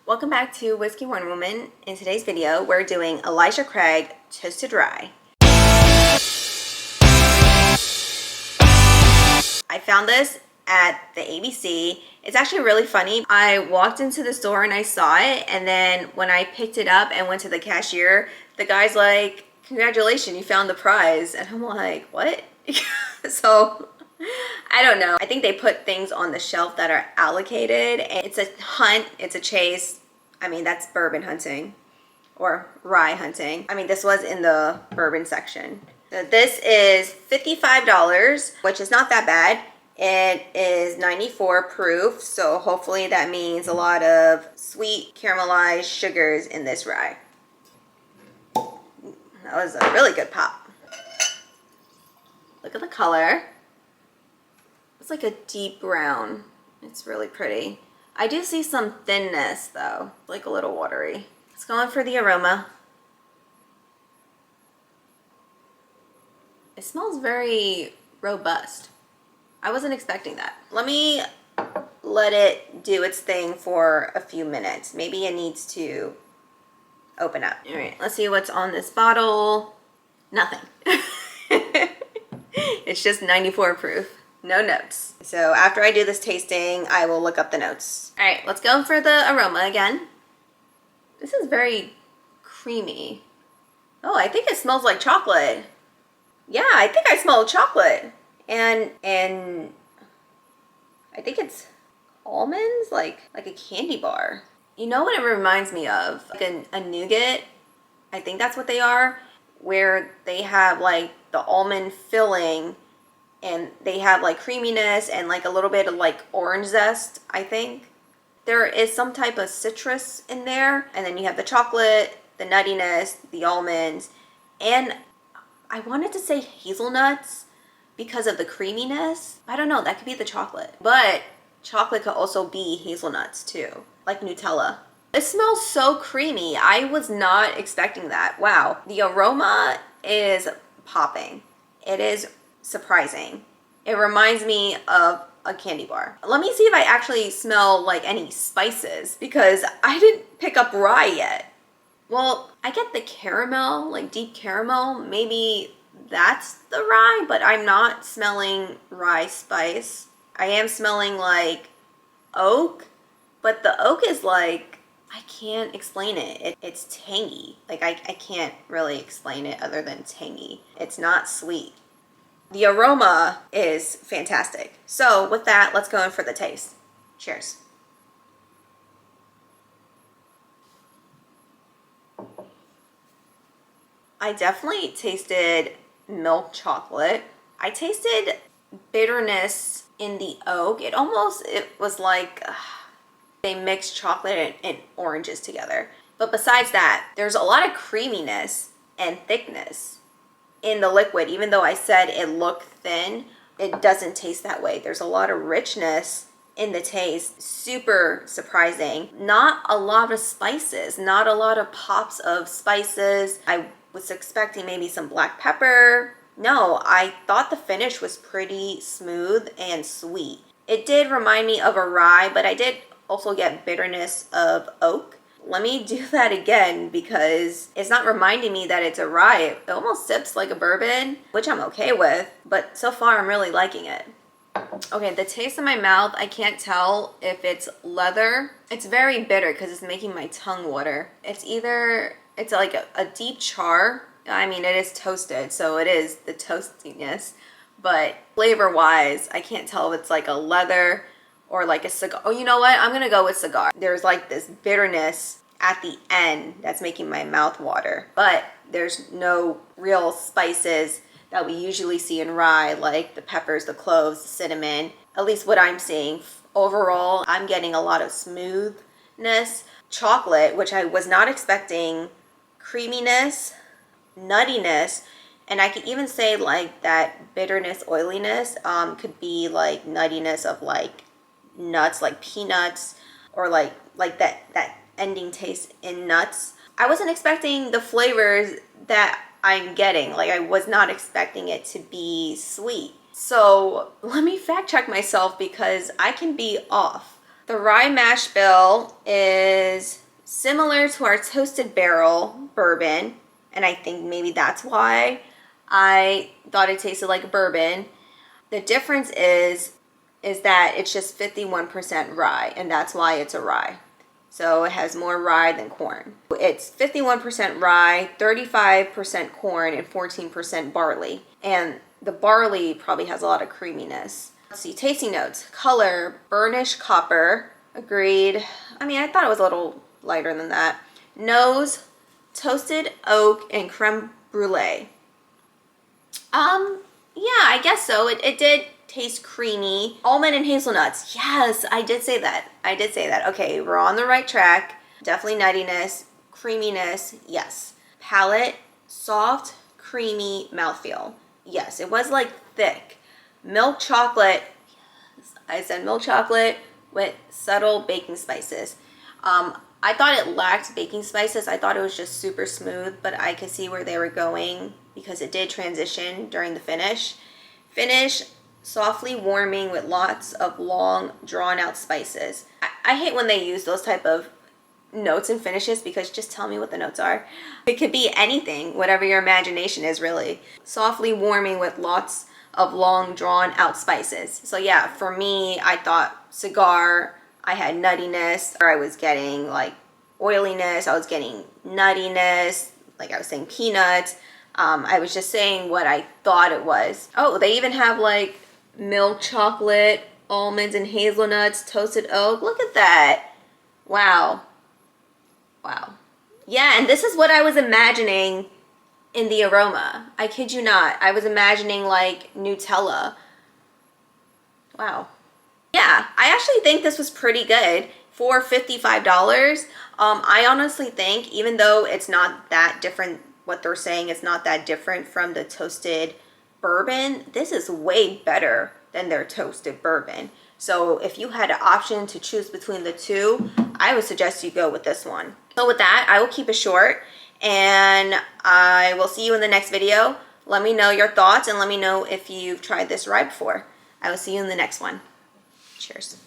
Welcome back to Whiskey Wine Woman. In today's video, we're doing Elijah Craig Toasted Rye. I found this at the ABC. It's actually really funny. I walked into the store and I saw it, and then when I picked it up and went to the cashier, the guy's like, "Congratulations, you found the prize." And I'm like, what? So I don't know. I think they put things on the shelf that are allocated. And it's a hunt, it's a chase. I mean, that's bourbon hunting or rye hunting. I mean, this was in the bourbon section. So this is $55, which is not that bad. It is 94 proof, so hopefully that means a lot of sweet caramelized sugars in this rye. That was a really good pop. Look at the color. It's like a deep brown. It's really pretty. I do see some thinness though, like a little watery. Let's go in for the aroma. It smells very robust. I wasn't expecting that. Let me let it do its thing for a few minutes. Maybe it needs to open up. All right, let's see what's on this bottle. Nothing. It's just 94 proof. No notes. So after I do this tasting, I will look up the notes. All right, let's go for the aroma again. This is very creamy. Oh, I think it smells like chocolate. Yeah, I think I smell chocolate. And I think it's almonds, like a candy bar. You know what it reminds me of? Like a nougat. I think that's what they are, where they have like the almond filling and they have like creaminess and like a little bit of like orange zest, I think. There is some type of citrus in there, and then you have the chocolate, the nuttiness, the almonds, and I wanted to say hazelnuts because of the creaminess. I don't know, that could be the chocolate. But chocolate could also be hazelnuts too, like Nutella. It smells so creamy. I was not expecting that. Wow. The aroma is popping. It is surprising. It reminds me of a candy bar. Let me see if I actually smell like any spices, because I didn't pick up rye yet. Well, I get the caramel, like deep caramel. Maybe that's the rye, but I'm not smelling rye spice. I am smelling like oak, but the oak is like, I can't explain it. It's tangy. Like I can't really explain it other than tangy. It's not sweet. The aroma is fantastic. So with that, let's go in for the taste. Cheers. I definitely tasted milk chocolate. I tasted bitterness in the oak. It was like they mixed chocolate and oranges together. But besides that, there's a lot of creaminess and thickness in the liquid. Even though I said it looked thin, it doesn't taste that way. There's a lot of richness in the taste. Super surprising. Not a lot of spices, not a lot of pops of spices. I was expecting maybe some black pepper. No, I thought the finish was pretty smooth and sweet. It did remind me of a rye, but I did also get bitterness of oak. Let me do that again, because it's not reminding me that it's a rye. It almost sips like a bourbon, which I'm okay with, but so far I'm really liking it. Okay, the taste in my mouth, I can't tell if it's leather. It's very bitter because it's making my tongue water. It's like a deep char. I mean, it is toasted, so it is the toastiness, but flavor-wise, I can't tell if it's like a leather or like a cigar. Oh, you know what? I'm gonna go with cigar. There's like this bitterness at the end that's making my mouth water, but there's no real spices that we usually see in rye, like the peppers, the cloves, the cinnamon, at least what I'm seeing. Overall, I'm getting a lot of smoothness, chocolate, which I was not expecting, creaminess, nuttiness, and I could even say like that bitterness, oiliness could be like nuttiness of like nuts, like peanuts, or like that ending taste in nuts. I wasn't expecting the flavors that I'm getting. Like I was not expecting it to be sweet. So let me fact check myself, because I can be off. The Rye Mashbill is similar to our Toasted Barrel Bourbon, and I think maybe that's why I thought it tasted like a bourbon. The difference is that it's just 51% rye, and that's why it's a rye. So it has more rye than corn. It's 51% rye, 35% corn, and 14% barley. And the barley probably has a lot of creaminess. Let's see, tasting notes. Color, burnished copper. Agreed. I mean, I thought it was a little lighter than that. Nose, toasted oak and crème brulee. Yeah, I guess so. It did taste creamy. Almond and hazelnuts. Yes, I did say that. I did say that. Okay, we're on the right track. Definitely nuttiness, creaminess. Yes. Palate, soft, creamy mouthfeel. Yes, it was like thick. Milk chocolate. Yes, I said milk chocolate with subtle baking spices. I thought it lacked baking spices. I thought it was just super smooth, but I could see where they were going because it did transition during the finish. Finish, softly warming with lots of long, drawn-out spices. I hate when they use those type of notes and finishes because just tell me what the notes are. It could be anything, whatever your imagination is really. Softly warming with lots of long, drawn-out spices. So yeah, for me, I thought cigar, I had nuttiness, or I was getting like oiliness, I was getting nuttiness, like I was saying peanuts. I was just saying what I thought it was. Oh, they even have like milk chocolate, almonds and hazelnuts, toasted oak. Look at that. Wow. Wow. Yeah, and this is what I was imagining in the aroma. I kid you not. I was imagining like Nutella. Wow. Yeah, I actually think this was pretty good for $55. I honestly think, even though it's not that different, what they're saying is not that different from the toasted bourbon, this is way better than their toasted bourbon. So if you had an option to choose between the two, I would suggest you go with this one. So with that, I will keep it short, and I will see you in the next video. Let me know your thoughts, and let me know if you've tried this rye before. I will see you in the next one. Cheers.